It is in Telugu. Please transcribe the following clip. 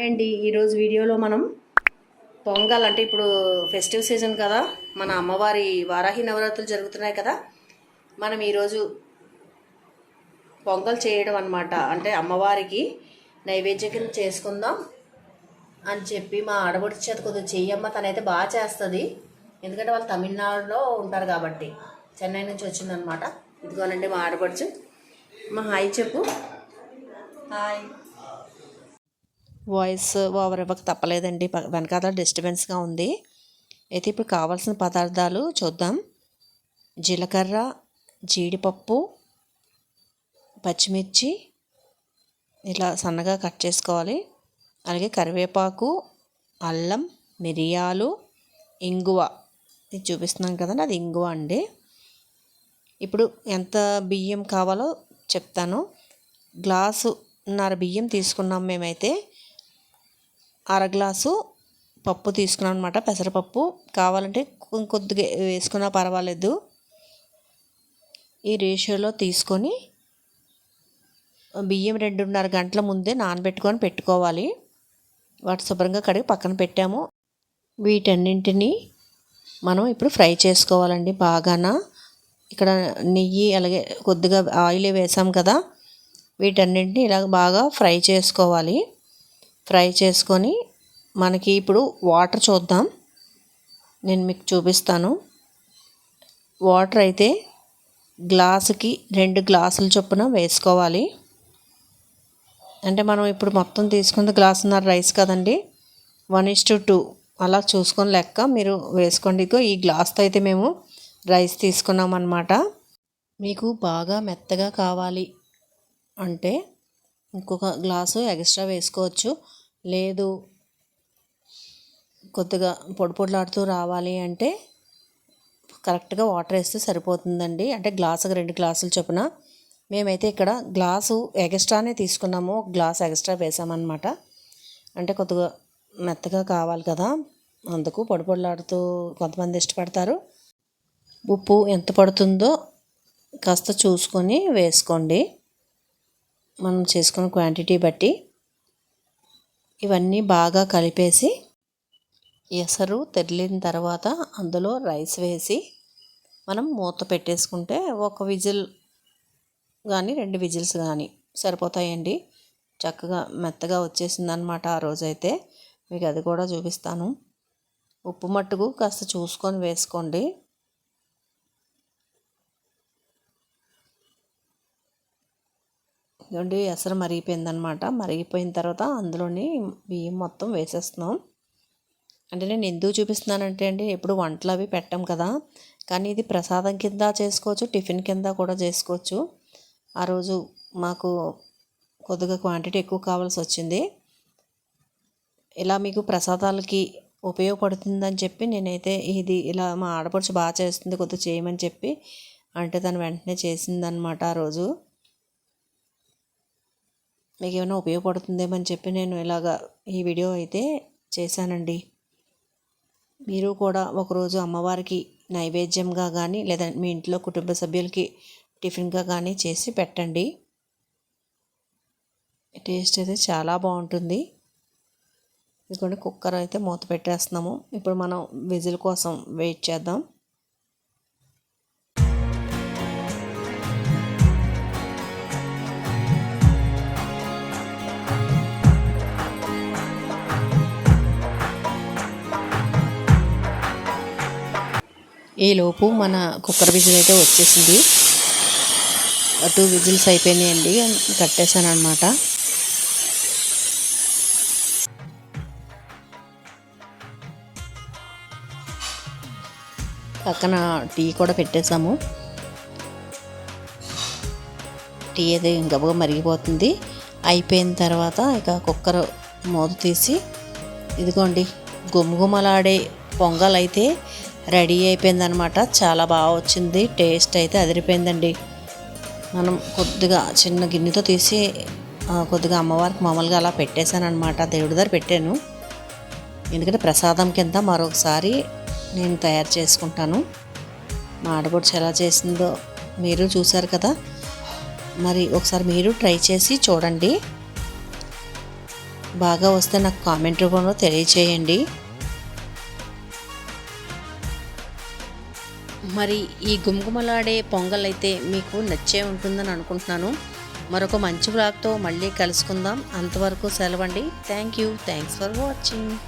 అండి ఈరోజు వీడియోలో మనం పొంగల్ అంటే ఇప్పుడు ఫెస్టివ్ సీజన్ కదా, మన అమ్మవారి వారాహి నవరాత్రులు జరుగుతున్నాయి కదా. మనం ఈరోజు పొంగల్ చేయడం అన్నమాట. అంటే అమ్మవారికి నైవేద్యం కింద చేసుకుందాం అని చెప్పి మా ఆడబడి చేత కొద్దిగా చెయ్యమ్మ, తనైతే బాగా చేస్తుంది. ఎందుకంటే వాళ్ళు తమిళనాడులో ఉంటారు కాబట్టి, చెన్నై నుంచి వచ్చిందనమాట. ఇదిగోనండి మా ఆడపడుచు. మా హాయ్ చెప్పు. హాయ్. వాయిస్ ఓవర్ ఇవ్వక తప్పలేదండి, వెనకాల డిస్టర్బెన్స్గా ఉంది. అయితే ఇప్పుడు కావాల్సిన పదార్థాలు చూద్దాం. జీలకర్ర, జీడిపప్పు, పచ్చిమిర్చి ఇలా సన్నగా కట్ చేసుకోవాలి. అలాగే కరివేపాకు, అల్లం, మిరియాలు, ఇంగువ. ఇది చూపిస్తున్నాను కదండి, అది ఇంగువ అండి. ఇప్పుడు ఎంత బియ్యం కావాలో చెప్తాను. గ్లాసున్నర బియ్యం తీసుకున్నాం మేమైతే. అర గ్లాసు పప్పు తీసుకున్నాం అనమాట, పెసరపప్పు. కావాలంటే కొద్దిగా వేసుకున్నా పర్వాలేదు. ఈ రేషియోలో తీసుకొని బియ్యం 2.5 గంటల ముందే నానబెట్టుకొని పెట్టుకోవాలి. వాటి శుభ్రంగా కడిగి పక్కన పెట్టాము. వీటన్నింటినీ మనం ఇప్పుడు ఫ్రై చేసుకోవాలండి బాగాన. ఇక్కడ నెయ్యి అలాగే కొద్దిగా ఆయిల్ వేసాం కదా, వీటన్నింటినీ ఇలా బాగా ఫ్రై చేసుకోవాలి. ఫ్రై చేసుకొని మనకి ఇప్పుడు వాటర్ చూద్దాం, నేను మీకు చూపిస్తాను. వాటర్ అయితే గ్లాసుకి 2 గ్లాసుల చొప్పున వేసుకోవాలి. అంటే మనం ఇప్పుడు మొత్తం తీసుకున్న గ్లాసున్నర రైస్ కదండి, 1:2 అలా చూసుకొని లెక్క మీరు వేసుకోండి. ఈ గ్లాస్తో అయితే మేము రైస్ తీసుకున్నాం అన్నమాట. మీకు బాగా మెత్తగా కావాలి అంటే ఇంకొక గ్లాసు ఎక్స్ట్రా వేసుకోవచ్చు. లేదు కొద్దిగా పొడిలాడుతూ రావాలి అంటే కరెక్ట్గా వాటర్ వేస్తే సరిపోతుందండి. అంటే గ్లాసుకి 2 గ్లాసులు చొప్పున. మేమైతే ఇక్కడ గ్లాసు ఎక్స్ట్రానే తీసుకున్నాము, ఒక గ్లాస్ ఎక్స్ట్రా వేసామన్నమాట. అంటే కొద్దిగా మెత్తగా కావాలి కదా, అందుకు పొడిలాడుతూ కొంతమంది ఇష్టపడతారు. ఉప్పు ఎంత పడుతుందో కాస్త చూసుకొని వేసుకోండి, మనం చేసుకున్న క్వాంటిటీ బట్టి. ఇవన్నీ బాగా కలిపేసి ఎసరు తెరిలిన తర్వాత అందులో రైస్ వేసి మనం మూత పెట్టేసుకుంటే ఒక విజిల్ కానీ 2 విజిల్స్ కానీ సరిపోతాయండి. చక్కగా మెత్తగా వచ్చేసింది అనమాట. ఆ రోజైతే మీకు అది కూడా చూపిస్తాను. ఉప్పు మట్టుకు కాస్త చూసుకొని వేసుకోండి. ఇదిగోండి ఎసరు మరిగిపోయిందనమాట. మరిగిపోయిన తర్వాత అందులోని బియ్యం మొత్తం వేసేస్తున్నాం. అంటే నేను ఎందుకు చూపిస్తున్నానంటే అండి, ఎప్పుడు వంటలు అవి పెట్టాం కదా, కానీ ఇది ప్రసాదం కింద చేసుకోవచ్చు, టిఫిన్ కింద కూడా చేసుకోవచ్చు. ఆ రోజు మాకు కొద్దిగా క్వాంటిటీ ఎక్కువ కావాల్సి వచ్చింది. ఇలా మీకు ప్రసాదాలకి ఉపయోగపడుతుందని చెప్పి నేనైతే ఇది ఇలా మా ఆడపడుచు బాగా చేస్తుంది, కొద్దిగా చేయమని చెప్పి అంటే తను వెంటనే చేసిందనమాట. ఆ రోజు మీకు ఏమైనా ఉపయోగపడుతుందేమని చెప్పి నేను ఇలాగా ఈ వీడియో అయితే చేశానండి. మీరు కూడా ఒకరోజు అమ్మవారికి నైవేద్యంగా కానీ లేదా మీ ఇంట్లో కుటుంబ సభ్యులకి టిఫిన్గా కానీ చేసి పెట్టండి. టేస్ట్ అయితే చాలా బాగుంటుంది. ఇదిగోండి కుక్కర్ అయితే మూత పెట్టేస్తున్నాము. ఇప్పుడు మనం విజిల్ కోసం వెయిట్ చేద్దాం. ఈలోపు మన కుక్కర్ విజిల్ అయితే వచ్చేసింది. 2 విజిల్స్ అయిపోయినాయండి, కట్టేశాను అనమాట. పక్కన టీ కూడా పెట్టేశాము. టీ అయితే గబగబా మరిగిపోతుంది. అయిపోయిన తర్వాత ఇక కుక్కర్ మూత తీసి ఇదిగోండి గుమగుమలాడే పొంగల్ అయితే రెడీ అయిపోయిందనమాట. చాలా బాగా వచ్చింది, టేస్ట్ అయితే అదిరిపోయిందండి. మనం కొద్దిగా చిన్న గిన్నెతో తీసి కొద్దిగా అమ్మవారికి మామూలుగా అలా పెట్టేశాను అనమాట, దేవుడి దగ్గర పెట్టాను. ఎందుకంటే ప్రసాదం కింద మరొకసారి నేను తయారు చేసుకుంటాను. మా ఆడపడుచు ఎలా చేసిందో మీరు చూసారు కదా, మరి ఒకసారి మీరు ట్రై చేసి చూడండి. బాగా వస్తే నాకు కామెంట్ రూపంలో తెలియచేయండి. మరి ఈ గుమగుమలాడే పొంగల్ అయితే మీకు నచ్చే ఉంటుందని అనుకుంటున్నాను. మరొక మంచి వ్లాగ్తో మళ్ళీ కలుసుకుందాం. అంతవరకు సెలవండి. Thanks for watching.